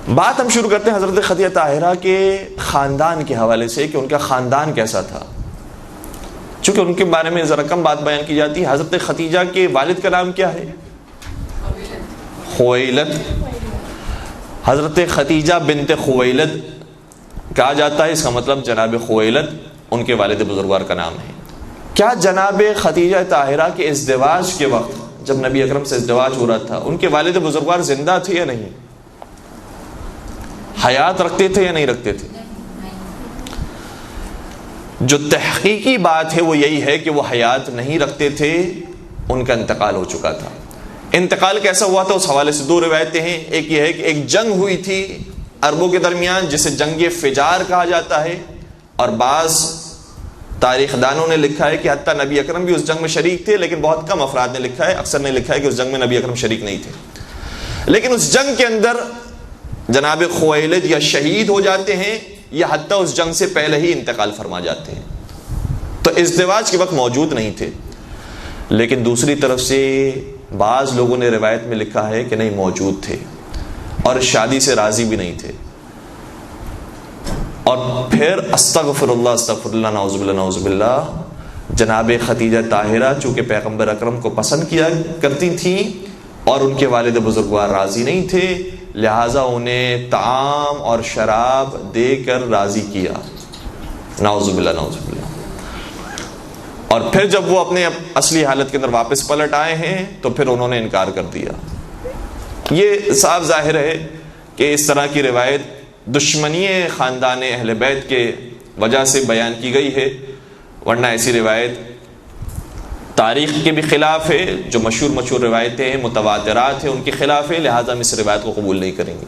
بات ہم شروع کرتے ہیں حضرت خدیجہ طاہرہ کے خاندان کے حوالے سے کہ ان کا خاندان کیسا تھا، چونکہ ان کے بارے میں ذرا کم بات بیان کی جاتی ہے۔ حضرت خدیجہ کے والد کا نام کیا ہے؟ خویلد۔ حضرت خدیجہ بنت خویلد کہا جاتا ہے، اس کا مطلب جناب خویلد ان کے والد بزرگوار کا نام ہے۔ کیا جناب خدیجہ طاہرہ کے ازدواج کے وقت جب نبی اکرم سے ازدواج ہو رہا تھا ان کے والد بزرگوار زندہ تھے یا نہیں؟ حیات رکھتے تھے یا نہیں رکھتے تھے؟ جو تحقیقی بات ہے وہ یہی ہے کہ وہ حیات نہیں رکھتے تھے، ان کا انتقال ہو چکا تھا۔ انتقال کیسا ہوا تھا اس حوالے سے دو روایتیں ہیں۔ ایک یہ ہے کہ ایک جنگ ہوئی تھی عربوں کے درمیان جسے جنگ فجار کہا جاتا ہے، اور بعض تاریخ دانوں نے لکھا ہے کہ حتیٰ نبی اکرم بھی اس جنگ میں شریک تھے، لیکن بہت کم افراد نے لکھا ہے، اکثر نے لکھا ہے کہ اس جنگ میں نبی اکرم شریک نہیں تھے۔ لیکن اس جنگ کے اندر جناب خویلد یا شہید ہو جاتے ہیں یا حتیٰ اس جنگ سے پہلے ہی انتقال فرما جاتے ہیں، تو ازدواج کے وقت موجود نہیں تھے۔ لیکن دوسری طرف سے بعض لوگوں نے روایت میں لکھا ہے کہ نہیں، موجود تھے اور شادی سے راضی بھی نہیں تھے، اور پھر استغفر اللہ نعوذ باللہ نعوذ باللہ، جناب خدیجہ طاہرہ چونکہ پیغمبر اکرم کو پسند کیا کرتی تھیں اور ان کے والد بزرگوار راضی نہیں تھے، لہٰذا انہیں طعام اور شراب دے کر راضی کیا، نعوذ باللہ نعوذ باللہ۔ اور پھر جب وہ اپنے اصلی حالت کے اندر واپس پلٹ آئے ہیں تو پھر انہوں نے انکار کر دیا۔ یہ صاف ظاہر ہے کہ اس طرح کی روایت دشمنی خاندان اہل بیت کے وجہ سے بیان کی گئی ہے، ورنہ ایسی روایت تاریخ کے بھی خلاف ہے۔ جو مشہور روایتیں ہیں متواترات ہیں ان کے خلاف ہے، لہٰذا ہم اس روایت کو قبول نہیں کریں گے۔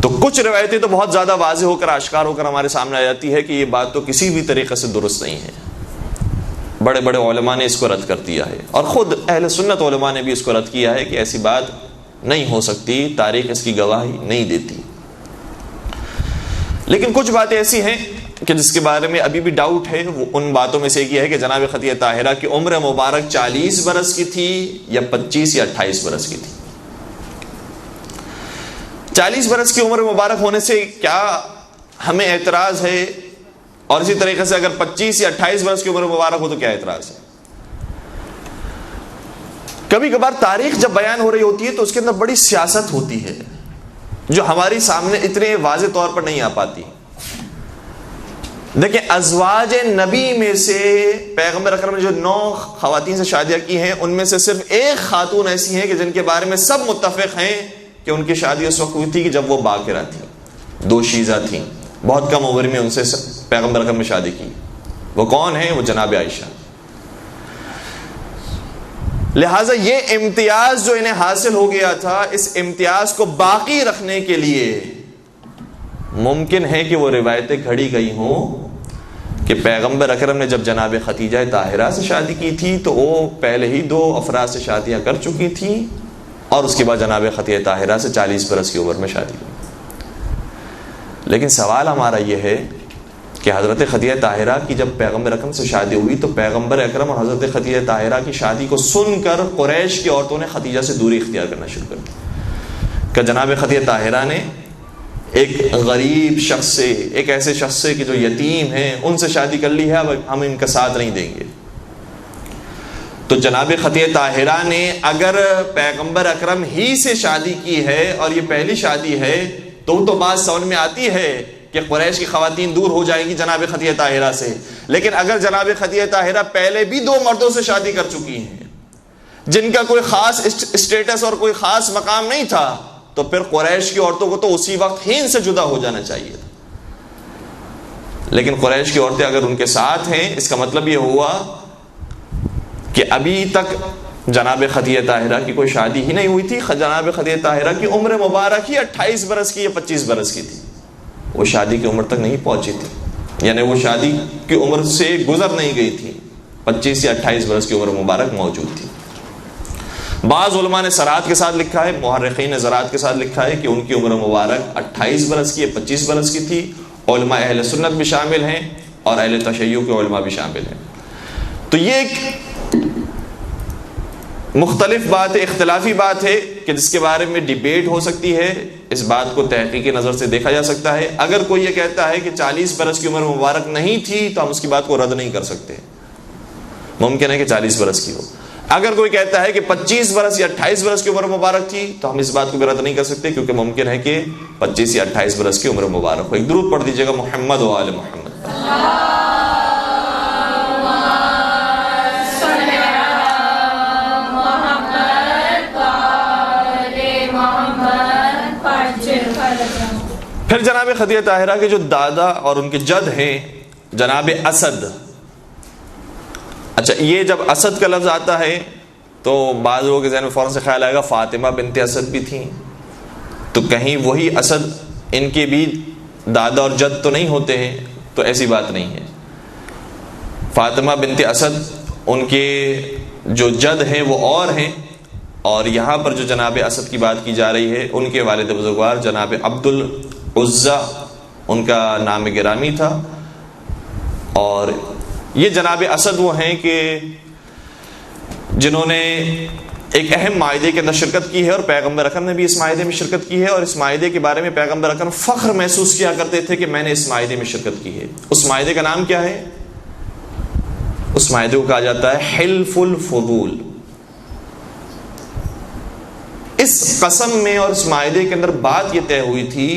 تو کچھ روایتیں تو بہت زیادہ واضح ہو کر آشکار ہو کر ہمارے سامنے آ جاتی ہے کہ یہ بات تو کسی بھی طریقے سے درست نہیں ہے، بڑے بڑے علماء نے اس کو رد کر دیا ہے، اور خود اہل سنت علماء نے بھی اس کو رد کیا ہے کہ ایسی بات نہیں ہو سکتی، تاریخ اس کی گواہی نہیں دیتی۔ لیکن کچھ باتیں ایسی ہیں کہ جس کے بارے میں ابھی بھی ڈاؤٹ ہے، وہ ان باتوں میں سے ایک یہ ہے کہ جناب خدیجہ طاہرہ کی عمر مبارک 40 برس کی تھی یا 25 یا 28 برس کی تھی۔ 40 برس کی عمر مبارک ہونے سے کیا ہمیں اعتراض ہے؟ اور اسی طریقے سے اگر 25 یا 28 برس کی عمر مبارک ہو تو کیا اعتراض ہے؟ کبھی کبھار تاریخ جب بیان ہو رہی ہوتی ہے تو اس کے اندر بڑی سیاست ہوتی ہے جو ہماری سامنے اتنے واضح طور پر نہیں آ پاتی۔ دیکھیں، ازواج نبی میں سے پیغمبر اکرم نے جو 9 خواتین سے شادیاں کی ہیں ان میں سے صرف ایک خاتون ایسی ہیں کہ جن کے بارے میں سب متفق ہیں کہ ان کی شادی اس وقت ہوئی تھی کہ جب وہ باقرہ تھی، 2 شیزہ تھیں، بہت کم عمر میں ان سے پیغمبر اکرم نے شادی کی۔ وہ کون ہیں؟ وہ جناب عائشہ۔ لہٰذا یہ امتیاز جو انہیں حاصل ہو گیا تھا، اس امتیاز کو باقی رکھنے کے لیے ممکن ہے کہ وہ روایتیں کھڑی گئی ہوں کہ پیغمبر اکرم نے جب جناب خدیجہ طاہرہ سے شادی کی تھی تو وہ پہلے ہی 2 افراد سے شادیاں کر چکی تھیں، اور اس کے بعد جناب خدیجہ طاہرہ سے 40 برس کی عمر میں شادی کی۔ لیکن سوال ہمارا یہ ہے کہ حضرت خدیجہ طاہرہ کی جب پیغمبر اکرم سے شادی ہوئی تو پیغمبر اکرم اور حضرت خدیجہ طاہرہ کی شادی کو سن کر قریش کی عورتوں نے خدیجہ سے دوری اختیار کرنا شروع کر دی کہ جناب خدیجہ طاہرہ نے ایک غریب شخص سے، ایک ایسے شخص سے کہ جو یتیم ہیں، ان سے شادی کر لی ہے، اب ہم ان کا ساتھ نہیں دیں گے۔ تو جناب خدیجہ طاہرہ نے اگر پیغمبر اکرم ہی سے شادی کی ہے اور یہ پہلی شادی ہے تو بات سمجھ میں آتی ہے کہ قریش کی خواتین دور ہو جائیں گی جناب خدیجہ طاہرہ سے۔ لیکن اگر جناب خدیجہ طاہرہ پہلے بھی 2 مردوں سے شادی کر چکی ہیں جن کا کوئی خاص اسٹیٹس اور کوئی خاص مقام نہیں تھا، تو پھر قریش کی عورتوں کو تو اسی وقت ہی ان سے جدا ہو جانا چاہیے تھا۔ لیکن قریش کی عورتیں اگر ان کے ساتھ ہیں، اس کا مطلب یہ ہوا کہ ابھی تک جناب خدیجہ طاہرہ کی کوئی شادی ہی نہیں ہوئی تھی۔ جناب خدیجہ طاہرہ کی عمر مبارک ہی 28 برس کی یا 25 برس کی تھی، وہ شادی کی عمر تک نہیں پہنچی تھی، یعنی وہ شادی کی عمر سے گزر نہیں گئی تھی، 25 یا 28 برس کی عمر مبارک موجود تھی۔ بعض علماء نے صراحت کے ساتھ لکھا ہے، محرخین نے صراحت کے ساتھ لکھا ہے کہ ان کی عمر مبارک 28 برس کی یا 25 برس کی تھی۔ علماء اہل سنت بھی شامل ہیں اور اہل تشیع کے علماء بھی شامل ہیں۔ تو یہ ایک مختلف بات ہے، اختلافی بات ہے کہ جس کے بارے میں ڈیبیٹ ہو سکتی ہے، اس بات کو تحقیقی نظر سے دیکھا جا سکتا ہے۔ اگر کوئی یہ کہتا ہے کہ 40 برس کی عمر مبارک نہیں تھی تو ہم اس کی بات کو رد نہیں کر سکتے، ممکن ہے کہ 40 برس کی ہو۔ اگر کوئی کہتا ہے کہ 25 برس یا 28 برس کی عمر مبارک تھی تو ہم اس بات کو بھی رد نہیں کر سکتے، کیونکہ ممکن ہے کہ 25 یا 28 برس کی عمر مبارک ہو۔ ایک درود پڑھ دیجیے گا محمد و آل محمد۔ پھر جناب خدیجہ طاہرہ کے جو دادا اور ان کے جد ہیں جناب اسد۔ اچھا، یہ جب اسد کا لفظ آتا ہے تو بعض لوگوں کے ذہن میں فوراً سے خیال آئے گا فاطمہ بنت اسد بھی تھیں، تو کہیں وہی اسد ان کے بھی دادا اور جد تو نہیں ہوتے ہیں؟ تو ایسی بات نہیں ہے۔ فاطمہ بنت اسد ان کے جو جد ہیں وہ اور ہیں، اور یہاں پر جو جناب اسد کی بات کی جا رہی ہے ان کے والد بزرگوار جناب عبد العزیٰ ان کا نام گرامی تھا۔ اور یہ جناب اسد وہ ہیں کہ جنہوں نے ایک اہم معاہدے کے اندر شرکت کی ہے، اور پیغمبر اکرم نے بھی اس معاہدے میں شرکت کی ہے، اور اس معاہدے کے بارے میں پیغمبر اکرم فخر محسوس کیا کرتے تھے کہ میں نے اس معاہدے میں شرکت کی ہے۔ اس معاہدے کا نام کیا ہے؟ اس معاہدے کو کہا جاتا ہے حلف الفضول۔ اس قسم میں اور اس معاہدے کے اندر بات یہ طے ہوئی تھی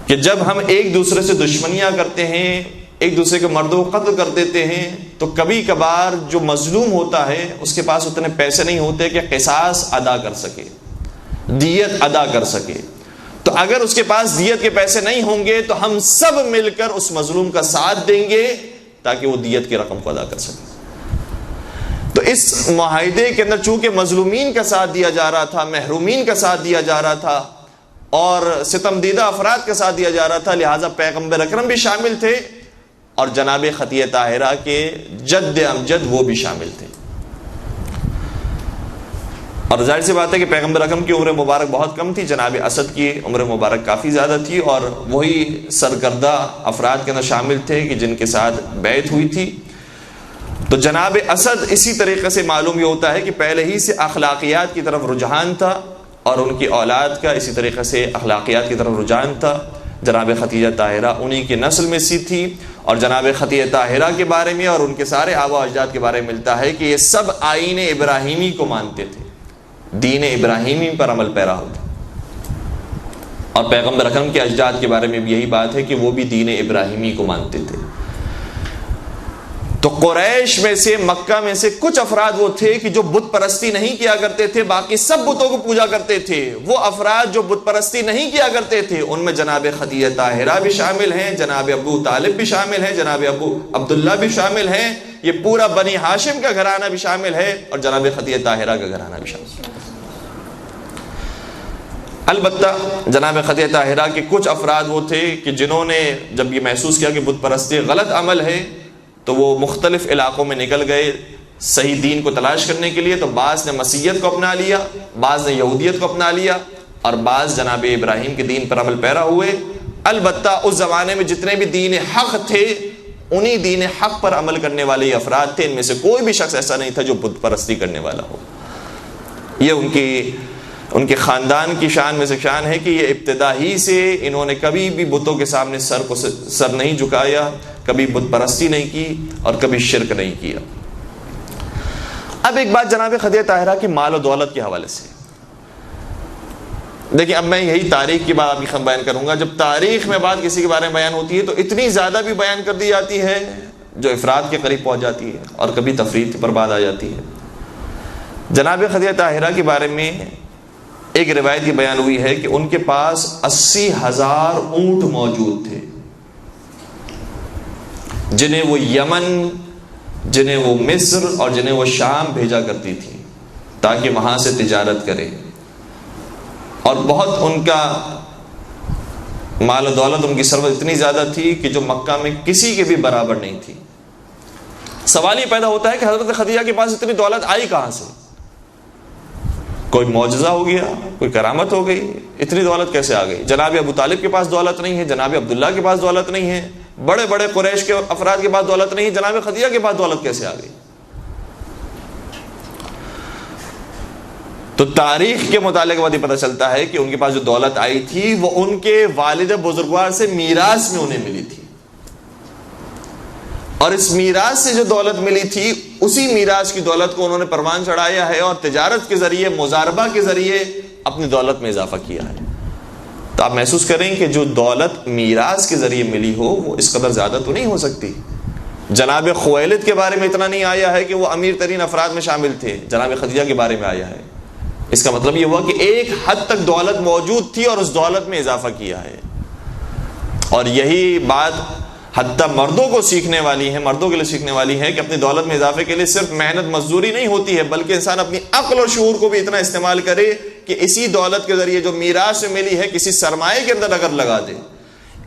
کہ جب ہم ایک دوسرے سے دشمنیاں کرتے ہیں، ایک دوسرے کے مردوں کو قتل کر دیتے ہیں، تو کبھی کبھار جو مظلوم ہوتا ہے اس کے پاس اتنے پیسے نہیں ہوتے کہ قصاص ادا کر سکے، دیت ادا کر سکے۔ تو اگر اس کے پاس دیت کے پیسے نہیں ہوں گے تو ہم سب مل کر اس مظلوم کا ساتھ دیں گے تاکہ وہ دیت کی رقم کو ادا کر سکے۔ تو اس معاہدے کے اندر چونکہ مظلومین کا ساتھ دیا جا رہا تھا، محرومین کا ساتھ دیا جا رہا تھا، اور ستم دیدہ افراد کا ساتھ دیا جا رہا تھا، لہٰذا پیغمبر اکرم بھی شامل تھے اور جناب خدیجہ طاہرہ کے جد امجد وہ بھی شامل تھے۔ اور ظاہر سی بات ہے کہ پیغمبر اکرم کی عمر مبارک بہت کم تھی، جناب اسد کی عمر مبارک کافی زیادہ تھی، اور وہی سرکردہ افراد کے اندر شامل تھے کہ جن کے ساتھ بیعت ہوئی تھی۔ تو جناب اسد اسی طریقے سے معلوم یہ ہوتا ہے کہ پہلے ہی سے اخلاقیات کی طرف رجحان تھا، اور ان کی اولاد کا اسی طریقے سے اخلاقیات کی طرف رجحان تھا۔ جناب خدیجہ طاہرہ انہی کی نسل میں سی تھی، اور جناب خدیجہ طاہرہ کے بارے میں اور ان کے سارے آبا و اجداد کے بارے میں ملتا ہے کہ یہ سب آئین ابراہیمی کو مانتے تھے، دین ابراہیمی پر عمل پیرا ہوتے، اور پیغمبر اکرم کے اجداد کے بارے میں بھی یہی بات ہے کہ وہ بھی دین ابراہیمی کو مانتے تھے۔ تو قریش میں سے، مکہ میں سے کچھ افراد وہ تھے کہ جو بت پرستی نہیں کیا کرتے تھے، باقی سب بتوں کو پوجا کرتے تھے۔ وہ افراد جو بت پرستی نہیں کیا کرتے تھے ان میں جناب خدیجہ طاہرہ بھی شامل ہیں، جناب ابو طالب بھی شامل ہیں، جناب ابو عبداللہ بھی شامل ہیں، یہ پورا بنی ہاشم کا گھرانہ بھی شامل ہے، اور جناب خدیجہ طاہرہ کا گھرانہ بھی شامل ہے۔ البتہ جناب خدیجہ طاہرہ کے کچھ افراد وہ تھے کہ جنہوں نے جب یہ محسوس کیا کہ بت پرستی غلط عمل ہے تو وہ مختلف علاقوں میں نکل گئے صحیح دین کو تلاش کرنے کے لیے۔ تو بعض نے مسیحیت کو اپنا لیا، بعض نے یہودیت کو اپنا لیا، اور بعض جناب ابراہیم کے دین پر عمل پیرا ہوئے۔ البتہ اس زمانے میں جتنے بھی دین حق تھے انہی دین حق پر عمل کرنے والے افراد تھے، ان میں سے کوئی بھی شخص ایسا نہیں تھا جو بت پرستی کرنے والا ہو۔ یہ ان کے خاندان کی شان میں سے شان ہے کہ یہ ابتدا ہی سے انہوں نے کبھی بھی بتوں کے سامنے سر نہیں جھکایا، کبھی بت پرستی نہیں کی، اور کبھی شرک نہیں کیا۔ اب ایک بات جناب خدیجہ طاہرہ کی مال و دولت کے حوالے سے دیکھیں، اب میں یہی تاریخ کی بات آپ کی بیان کروں گا۔ جب تاریخ میں بات کسی کے بارے میں بیان ہوتی ہے تو اتنی زیادہ بھی بیان کر دی جاتی ہے جو افراد کے قریب پہنچ جاتی ہے، اور کبھی تفریط پر بات آ جاتی ہے۔ جناب خدیجہ طاہرہ کے بارے میں ایک روایت یہ بیان ہوئی ہے کہ ان کے پاس 80,000 اونٹ موجود تھے، جنہیں وہ یمن، جنہیں وہ مصر اور جنہیں وہ شام بھیجا کرتی تھی تاکہ وہاں سے تجارت کرے، اور بہت ان کا مال و دولت، ان کی ثروت اتنی زیادہ تھی کہ جو مکہ میں کسی کے بھی برابر نہیں تھی۔ سوال یہ پیدا ہوتا ہے کہ حضرت خدیجہ کے پاس اتنی دولت آئی کہاں سے؟ کوئی معجزہ ہو گیا، کوئی کرامت ہو گئی، اتنی دولت کیسے آ گئی؟ جناب ابو طالب کے پاس دولت نہیں ہے، جناب عبداللہ کے پاس دولت نہیں ہے، بڑے بڑے قریش کے افراد کے پاس دولت نہیں ہے، جناب خدیجہ کے پاس دولت کیسے آ گئی؟ تو تاریخ کے مطالعے کے بعد یہ پتہ چلتا ہے کہ ان کے پاس جو دولت آئی تھی وہ ان کے والد بزرگوار سے میراث میں انہیں ملی تھی، اور اس میراث سے جو دولت ملی تھی اسی میراث کی دولت کو انہوں نے پروان چڑھایا ہے اور تجارت کے ذریعے، مزاربہ کے ذریعے اپنی دولت میں اضافہ کیا ہے۔ تو آپ محسوس کریں کہ جو دولت میراث کے ذریعے ملی ہو وہ اس قدر زیادہ تو نہیں ہو سکتی۔ جناب خویلد کے بارے میں اتنا نہیں آیا ہے کہ وہ امیر ترین افراد میں شامل تھے، جناب خدیجہ کے بارے میں آیا ہے۔ اس کا مطلب یہ ہوا کہ ایک حد تک دولت موجود تھی اور اس دولت میں اضافہ کیا ہے، اور یہی بات حتیٰ مردوں کو سیکھنے والی ہے، مردوں کے لیے سیکھنے والی ہے کہ اپنی دولت میں اضافے کے لیے صرف محنت مزدوری نہیں ہوتی ہے، بلکہ انسان اپنی عقل اور شعور کو بھی اتنا استعمال کرے کہ اسی دولت کے ذریعے جو میراث سے ملی ہے کسی سرمایے کے اندر اگر لگا دے،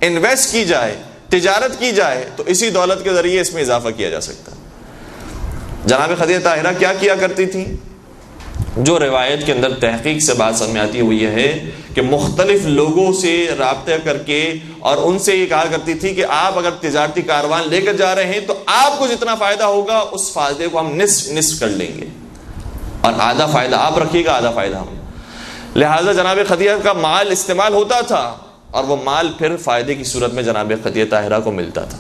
انویسٹ کی جائے، تجارت کی جائے، تو اسی دولت کے ذریعے اس میں اضافہ کیا جا سکتا ہے۔ جناب خدیجہ طاہرہ کیا کرتی تھی؟ جو روایت کے اندر تحقیق سے بات سمجھ میں آتی ہے وہ یہ ہے کہ مختلف لوگوں سے رابطہ کر کے اور ان سے یہ کہا کرتی تھی کہ آپ اگر تجارتی کاروان لے کر جا رہے ہیں تو آپ کو جتنا فائدہ ہوگا اس فائدے کو ہم نصف کر لیں گے، اور آدھا فائدہ آپ رکھیے گا، آدھا فائدہ ہم۔ لہٰذا جناب خدیجہ کا مال استعمال ہوتا تھا اور وہ مال پھر فائدے کی صورت میں جناب خدیجہ طاہرہ کو ملتا تھا،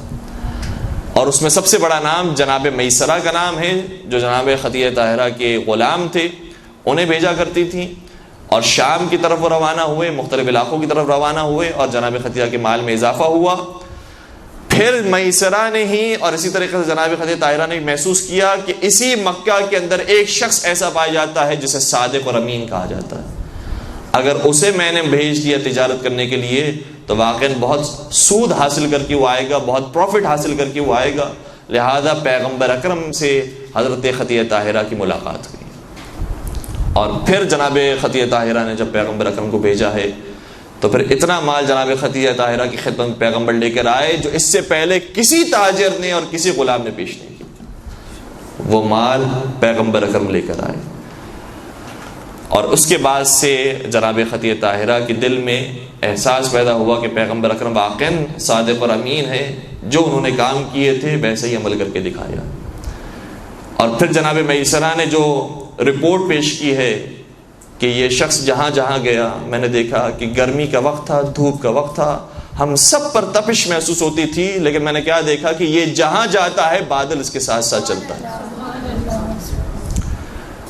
اور اس میں سب سے بڑا نام جناب میسرہ کا نام ہے، جو جناب خدیجہ طاہرہ کے غلام تھے، انہیں بھیجا کرتی تھی، اور شام کی طرف وہ روانہ ہوئے، مختلف علاقوں کی طرف روانہ ہوئے، اور جناب خدیجہ کے مال میں اضافہ ہوا۔ پھر میسرہ نے ہی اور اسی طریقے سے جناب خدیجہ طاہرہ نے محسوس کیا کہ اسی مکہ کے اندر ایک شخص ایسا پایا جاتا ہے جسے صادق اور امین کہا جاتا ہے، اگر اسے میں نے بھیج دیا تجارت کرنے کے لیے تو واقعاً بہت سود حاصل کر کے وہ آئے گا، بہت پروفٹ حاصل کر کے وہ آئے گا۔ لہذا پیغمبر اکرم سے حضرت خدیجہ طاہرہ کی ملاقات ہوئی، اور پھر جناب خدیجہ طاہرہ نے جب پیغمبر اکرم کو بھیجا ہے تو پھر اتنا مال جناب خدیجہ طاہرہ کی خدمت میں پیغمبر لے کر آئے جو اس سے پہلے کسی تاجر نے اور کسی غلام نے پیش نہیں کیا، وہ مال پیغمبر اکرم لے کر آئے۔ اور اس کے بعد سے جناب خدیجہ طاہرہ کے دل میں احساس پیدا ہوا کہ پیغمبر اکرم واقعاً صادق اور امین ہے، جو انہوں نے کام کیے تھے ویسے ہی عمل کر کے دکھایا۔ اور پھر جناب میسرہ نے جو رپورٹ پیش کی ہے کہ یہ شخص جہاں جہاں گیا، میں نے دیکھا کہ گرمی کا وقت تھا، دھوپ کا وقت تھا، ہم سب پر تپش محسوس ہوتی تھی، لیکن میں نے کیا دیکھا کہ یہ جہاں جاتا ہے بادل اس کے ساتھ ساتھ چلتا ہے۔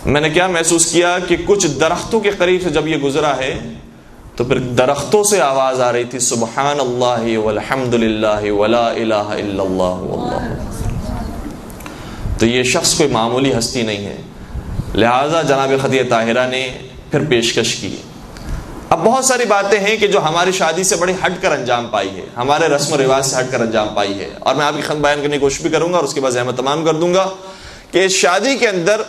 میں نے کیا محسوس کیا کہ کچھ درختوں کے قریب سے جب یہ گزرا ہے تو پھر درختوں سے آواز آ رہی تھی سبحان اللہ والحمد للہ ولا الہ الا اللہ واللہ۔ تو یہ شخص کوئی معمولی ہستی نہیں ہے۔ لہٰذا جناب خدیجہ طاہرہ نے پھر پیشکش کی۔ اب بہت ساری باتیں ہیں کہ جو ہماری شادی سے بڑی ہٹ کر انجام پائی ہے، ہمارے رسم و رواج سے ہٹ کر انجام پائی ہے، اور میں آپ کی خدمت بیان کرنے کی کوشش بھی کروں گا اور اس کے بعد احمد تمام کر دوں گا کہ اس شادی کے اندر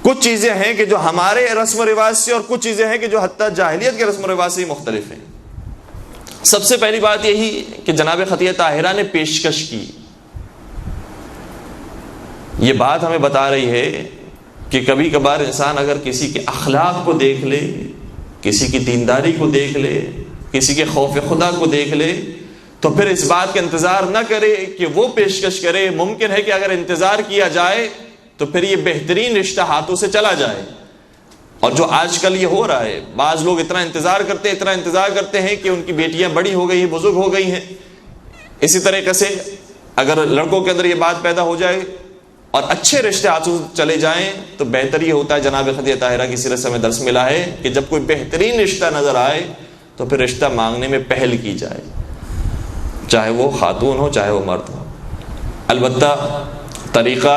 کچھ چیزیں ہیں کہ جو ہمارے رسم و رواج سے اور کچھ چیزیں ہیں کہ جو حتیٰ جاہلیت کے رسم و رواج سے ہی مختلف ہیں۔ سب سے پہلی بات یہی کہ جناب خدیجہ طاہرہ نے پیشکش کی۔ یہ بات ہمیں بتا رہی ہے کہ کبھی کبھار انسان اگر کسی کے اخلاق کو دیکھ لے، کسی کی دینداری کو دیکھ لے، کسی کے خوف خدا کو دیکھ لے، تو پھر اس بات کا انتظار نہ کرے کہ وہ پیشکش کرے۔ ممکن ہے کہ اگر انتظار کیا جائے تو پھر یہ بہترین رشتہ ہاتھوں سے چلا جائے، اور جو آج کل یہ ہو رہا ہے، بعض لوگ اتنا انتظار کرتے ہیں کہ ان کی بیٹیاں بڑی ہو گئی ہیں، بزرگ ہو گئی ہیں۔ اسی طریقے سے اگر لڑکوں کے اندر یہ بات پیدا ہو جائے اور اچھے رشتے ہاتھوں چلے جائیں تو بہتر یہ ہوتا ہے۔ جناب خدیجہ طاہرہ کی سیرت سے ہمیں درس ملا ہے کہ جب کوئی بہترین رشتہ نظر آئے تو پھر رشتہ مانگنے میں پہل کی جائے، چاہے وہ خاتون ہو چاہے وہ مرد ہو۔ البتہ طریقہ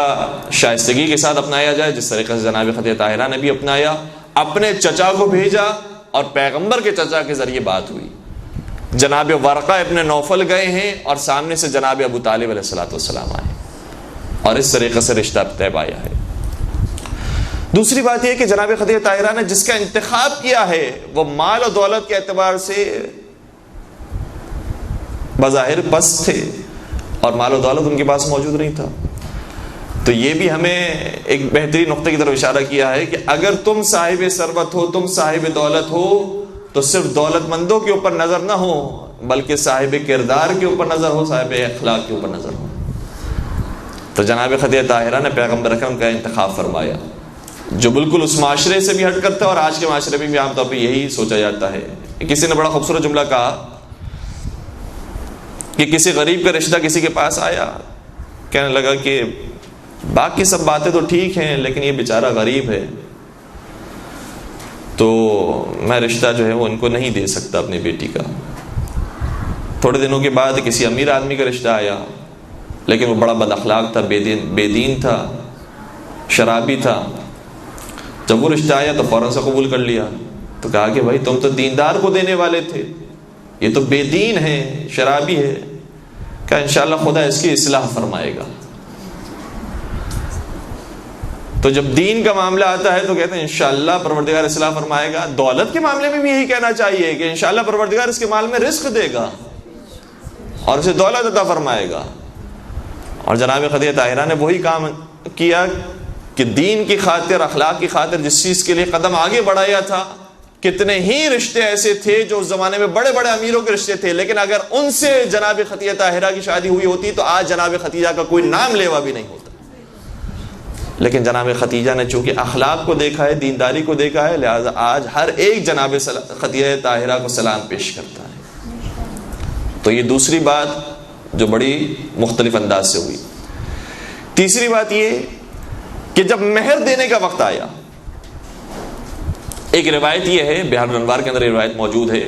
شائستگی کے ساتھ اپنایا جائے، جس طریقے سے جناب خدیجہ طاہرہ نے بھی اپنایا، اپنے چچا کو بھیجا اور پیغمبر کے چچا کے ذریعے بات ہوئی۔ جناب ورقہ ابن نوفل گئے ہیں اور سامنے سے جناب ابو طالب علیہ الصلوۃ والسلام آئے، اور اس طریقے سے رشتہ طے پایا ہے۔ دوسری بات یہ کہ جناب خدیجہ طاہرہ نے جس کا انتخاب کیا ہے وہ مال و دولت کے اعتبار سے بظاہر پست تھے اور مال و دولت ان کے پاس موجود نہیں تھا، تو یہ بھی ہمیں ایک بہترین نقطے کی طرف اشارہ کیا ہے کہ اگر تم صاحب ثروت ہو، تم صاحب دولت ہو، تو صرف دولت مندوں کے اوپر نظر نہ ہو بلکہ صاحب کردار کے اوپر نظر ہو، صاحب اخلاق کے اوپر نظر ہو۔ تو جناب خدیجہ طاہرہ نے پیغمبر اکرم کا انتخاب فرمایا، جو بالکل اس معاشرے سے بھی ہٹ کرتا ہے، اور آج کے معاشرے میں بھی عام طور پہ یہی سوچا جاتا ہے. کسی نے بڑا خوبصورت جملہ کہا کہ کسی غریب کا رشتہ کسی کے پاس آیا، کہنے لگا کہ باقی سب باتیں تو ٹھیک ہیں لیکن یہ بیچارہ غریب ہے، تو میں رشتہ جو ہے وہ ان کو نہیں دے سکتا اپنی بیٹی کا. تھوڑے دنوں کے بعد کسی امیر آدمی کا رشتہ آیا، لیکن وہ بڑا بد اخلاق تھا، بے دین تھا، شرابی تھا. جب وہ رشتہ آیا تو فوراً سے قبول کر لیا. تو کہا کہ بھائی تم تو دیندار کو دینے والے تھے، یہ تو بے دین ہے، شرابی ہے. کہا انشاءاللہ خدا اس کی اصلاح فرمائے گا. تو جب دین کا معاملہ آتا ہے تو کہتے ہیں انشاءاللہ پروردگار اصلاح فرمائے گا. دولت کے معاملے میں بھی یہی کہنا چاہیے کہ انشاءاللہ پروردگار اس کے مال میں رزق دے گا اور اسے دولت عطا فرمائے گا. اور جناب خدیجہ طاہرہ نے وہی کام کیا کہ دین کی خاطر، اخلاق کی خاطر جس چیز کے لیے قدم آگے بڑھایا تھا. کتنے ہی رشتے ایسے تھے جو اس زمانے میں بڑے بڑے امیروں کے رشتے تھے، لیکن اگر ان سے جناب خدیجہ طاہرہ کی شادی ہوئی ہوتی تو آج جناب خدیجہ کا کوئی نام لیوا بھی نہیں ہوتا. لیکن جناب خدیجہ نے چونکہ اخلاق کو دیکھا ہے، دینداری کو دیکھا ہے، لہذا آج ہر ایک جناب خدیجہ طاہرہ کو سلام پیش کرتا ہے. تو یہ دوسری بات جو بڑی مختلف انداز سے ہوئی. تیسری بات یہ کہ جب مہر دینے کا وقت آیا، ایک روایت یہ ہے، بہار الانوار کے اندر یہ روایت موجود ہے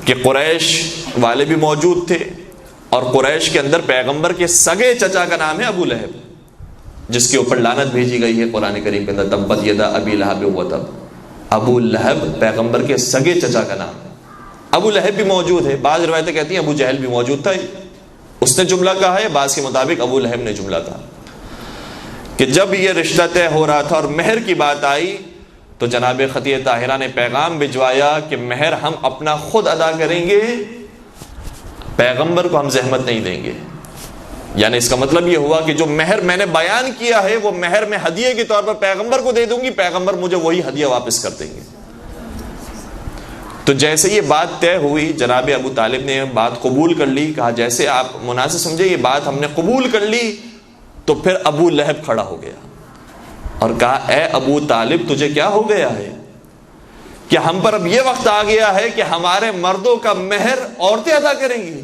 کہ قریش والے بھی موجود تھے، اور قریش کے اندر پیغمبر کے سگے چچا کا نام ہے ابو لہب، جس کے اوپر لعنت بھیجی گئی ہے قرآن کریم کے اندر، تبت یدا ابی لہب وتب. ابو لہب پیغمبر کے سگے چچا کا نام ہے. ابو لہب بھی موجود ہے. بعض روایتیں کہتی ہیں ابو جہل بھی موجود تھا، اس نے جملہ کہا ہے. بعض کے مطابق ابو لہب نے جملہ کہا کہ جب یہ رشتہ طے ہو رہا تھا اور مہر کی بات آئی تو جناب خدیجہ طاہرہ نے پیغام بھجوایا کہ مہر ہم اپنا خود ادا کریں گے، پیغمبر کو ہم زحمت نہیں دیں گے. یعنی اس کا مطلب یہ ہوا کہ جو مہر میں نے بیان کیا ہے وہ مہر میں ہدیے کے طور پر پیغمبر کو دے دوں گی، پیغمبر مجھے وہی ہدیہ واپس کر دیں گے. تو جیسے یہ بات طے ہوئی، جناب ابو طالب نے بات قبول کر لی. کہا جیسے آپ مناسب سمجھے یہ بات ہم نے قبول کر لی. تو پھر ابو لہب کھڑا ہو گیا اور کہا اے ابو طالب تجھے کیا ہو گیا ہے کہ ہم پر اب یہ وقت آ گیا ہے کہ ہمارے مردوں کا مہر عورتیں ادا کریں گی.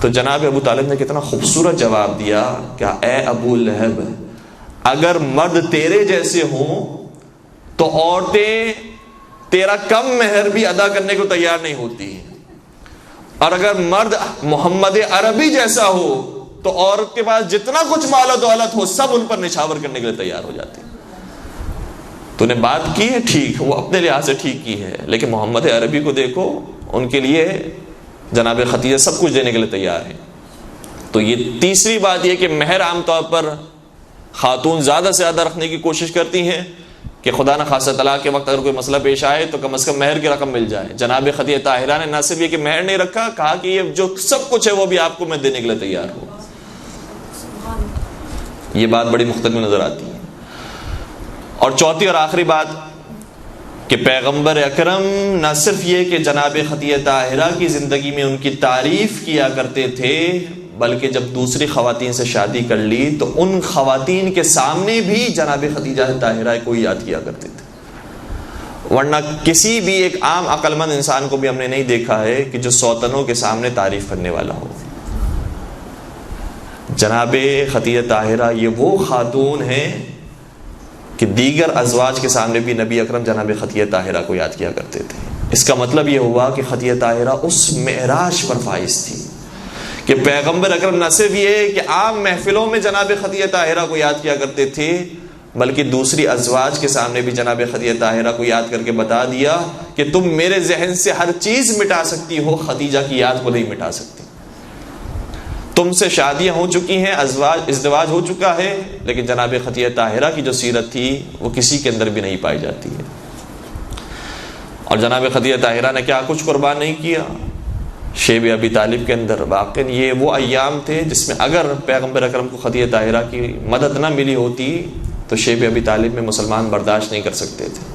تو جناب ابو طالب نے کتنا خوبصورت جواب دیا کہ اے ابو لہب، اگر مرد تیرے جیسے ہوں تو عورتیں تیرا کم مہر بھی ادا کرنے کو تیار نہیں ہوتی، اور اگر مرد محمد عربی جیسا ہو تو عورت کے پاس جتنا کچھ مال و دولت ہو سب ان پر نچھاور کرنے کے لیے تیار ہو جاتی. تو نے بات کی ہے ٹھیک، وہ اپنے لحاظ سے ٹھیک کی ہے، لیکن محمد عربی کو دیکھو، ان کے لیے جناب خدیجہ سب کچھ دینے کے لیے تیار ہیں. تو یہ تیسری بات یہ کہ مہر عام طور پر خاتون زیادہ سے زیادہ رکھنے کی کوشش کرتی ہیں کہ خدا نہ خاصہ طلاق کے وقت اگر کوئی مسئلہ پیش آئے تو کم از کم مہر کی رقم مل جائے. جناب خدیجہ طاہرہ نے نہ صرف یہ کہ مہر نہیں رکھا، کہا کہ یہ جو سب کچھ ہے وہ بھی آپ کو میں دینے کے لیے تیار ہوں. یہ بات بڑی مختلف نظر آتی ہے. اور چوتھی اور آخری بات کہ پیغمبر اکرم نہ صرف یہ کہ جناب خدیجہ طاہرہ کی زندگی میں ان کی تعریف کیا کرتے تھے، بلکہ جب دوسری خواتین سے شادی کر لی تو ان خواتین کے سامنے بھی جناب خدیجہ طاہرہ کو یاد کیا کرتے تھے. ورنہ کسی بھی ایک عام عقل مند انسان کو بھی ہم نے نہیں دیکھا ہے کہ جو سوتنوں کے سامنے تعریف کرنے والا ہو. جناب خدیجہ طاہرہ یہ وہ خاتون ہیں کہ دیگر ازواج کے سامنے بھی نبی اکرم جناب خدیجہ طاہرہ کو یاد کیا کرتے تھے. اس کا مطلب یہ ہوا کہ خدیجہ طاہرہ اس معراج پر فائز تھی کہ پیغمبر اکرم نہ صرف یہ کہ عام محفلوں میں جناب خدیجہ طاہرہ کو یاد کیا کرتے تھے، بلکہ دوسری ازواج کے سامنے بھی جناب خدیجہ طاہرہ کو یاد کر کے بتا دیا کہ تم میرے ذہن سے ہر چیز مٹا سکتی ہو، خدیجہ کی یاد کو نہیں مٹا سکتی. تم سے شادیاں ہو چکی ہیں، ازدواج ہو چکا ہے، لیکن جناب خدیجہ طاہرہ کی جو سیرت تھی وہ کسی کے اندر بھی نہیں پائی جاتی ہے. اور جناب خدیجہ طاہرہ نے کیا کچھ قربان نہیں کیا شیب ابی طالب کے اندر. واقعی یہ وہ ایام تھے جس میں اگر پیغمبر اکرم کو خدیجہ طاہرہ کی مدد نہ ملی ہوتی تو شیب ابی طالب میں مسلمان برداشت نہیں کر سکتے تھے.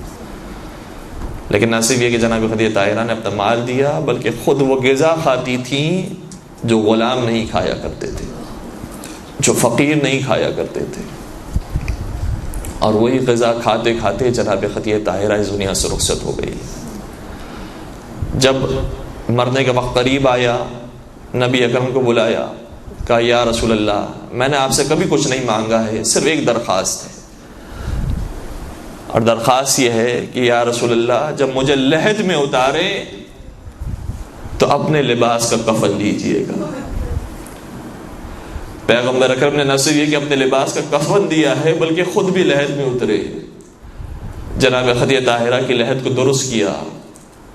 لیکن نہ صرف یہ کہ جناب خدیجہ طاہرہ نے اپنا مال دیا، بلکہ خود وہ غذا کھاتی تھیں جو غلام نہیں کھایا کرتے تھے، جو فقیر نہیں کھایا کرتے تھے. اور وہی غذا کھاتے کھاتے جناب خدیجہ طاہرہ اس دنیا سے رخصت ہو گئی۔ جب مرنے کا وقت قریب آیا، نبی اکرم کو بلایا، کہا یا رسول اللہ میں نے آپ سے کبھی کچھ نہیں مانگا ہے، صرف ایک درخواست ہے، اور درخواست یہ ہے کہ یا رسول اللہ جب مجھے لحد میں اتارے تو اپنے لباس کا کفن دیجیے گا۔ پیغمبر اکرم نے نہ صرف یہ کہ اپنے لباس کا کفن دیا ہے بلکہ خود بھی لحد میں اترے، جناب خدیجہ طاہرہ کی لحد کو درست کیا،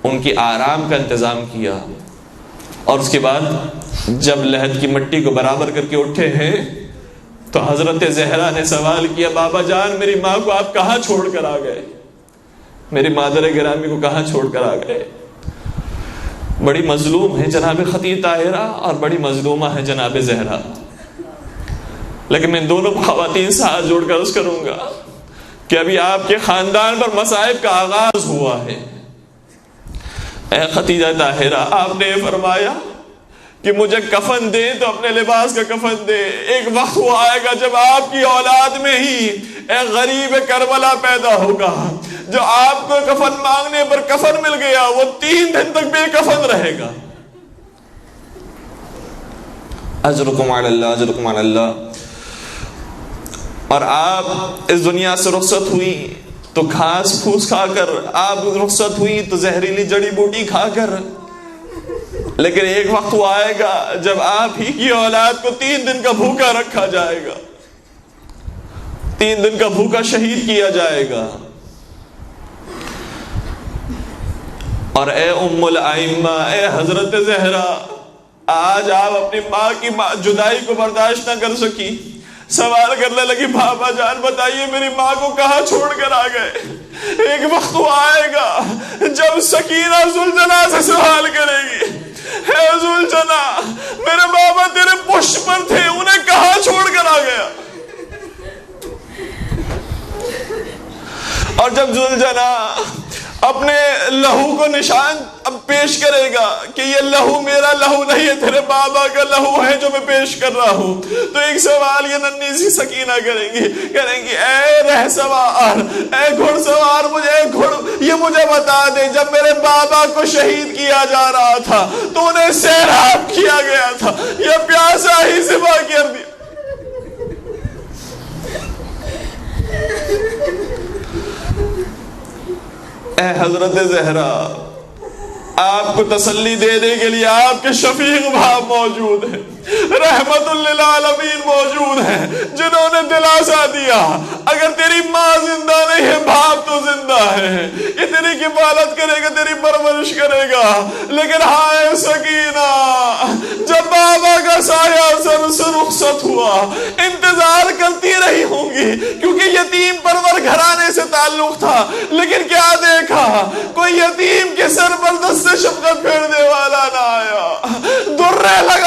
ان کی آرام کا انتظام کیا، اور اس کے بعد جب لحد کی مٹی کو برابر کر کے اٹھے ہیں تو حضرت زہرا نے سوال کیا بابا جان میری ماں کو آپ کہاں چھوڑ کر آ گئے، میری مادر گرامی کو کہاں چھوڑ کر آ گئے؟ بڑی مظلوم ہے جناب خدیجہ طاہرہ اور بڑی مظلومہ ہے جناب زہرا، لیکن میں دونوں خواتین سے ہاتھ جوڑ کر عرض کروں گا کہ ابھی آپ کے خاندان پر مصائب کا آغاز ہوا ہے۔ اے خدیجہ طاہرہ آپ نے فرمایا کہ مجھے کفن دے تو اپنے لباس کا کفن دے، ایک وقت وہ آئے گا جب آپ کی اولاد میں ہی ایک غریب کربلا پیدا ہوگا جو آپ کو کفن مانگنے پر کفن مل گیا وہ 3 دن تک بے کفن رہے گا۔ اجرکم علی اللہ، اجرکم علی اللہ۔ اور آپ اس دنیا سے رخصت ہوئی تو گھاس پھوس کھا کر، آپ رخصت ہوئی تو زہریلی جڑی بوٹی کھا کر، لیکن ایک وقت وہ آئے گا جب آپ ہی کی اولاد کو 3 دن کا بھوکا رکھا جائے گا، 3 دن کا بھوکا شہید کیا جائے گا۔ اور اے ام الائمہ، اے حضرت زہرا، آج آپ اپنی ماں کی جدائی کو برداشت نہ کر سکی، سوال کرنے لگی بابا جان بتائیے میری ماں کو کہاں چھوڑ کر آ گئے؟ ایک وقت وہ آئے گا جب سکینہ زلجنہ سے سوال کرے گی اے زلجنہ میرے بابا تیرے پشت پر تھے، انہیں کہاں چھوڑ کر آ گیا؟ اور جب زلجنہ اپنے لہو کو نشان اب پیش کرے گا کہ یہ لہو میرا لہو نہیں ہے، تیرے بابا کا لہو ہے جو میں پیش کر رہا ہوں، تو ایک سوال یہ ننھی سی سکینہ کریں گی اے رہ سوار، اے گھڑ سوار، یہ مجھے بتا دے جب میرے بابا کو شہید کیا جا رہا تھا تو انہیں سیراب کیا گیا تھا یا پیاسا ہی ذبح کر دیا؟ اے حضرت زہرا، آپ کو تسلی دینے کے لیے آپ کے شفیق باپ موجود ہیں، رحمت للعالمین موجود ہیں، جنہوں نے دلاسا دیا اگر تیری ماں زندہ نہیں ہے باپ تو زندہ ہے، یہ تیری کفالت کرے گا، تیری پرورش کرے گا۔ لیکن ہائے سکینہ، جب بابا کا سایہ سر سے رخصت ہوا انتظار کرتی رہی ہوں گی کیونکہ یتیم پرور گھرانے سے تعلق تھا، لیکن کیا دیکھا کوئی یتیم کے سر پر دست شفقت پھیرنے والا نہ آیا، درے لگا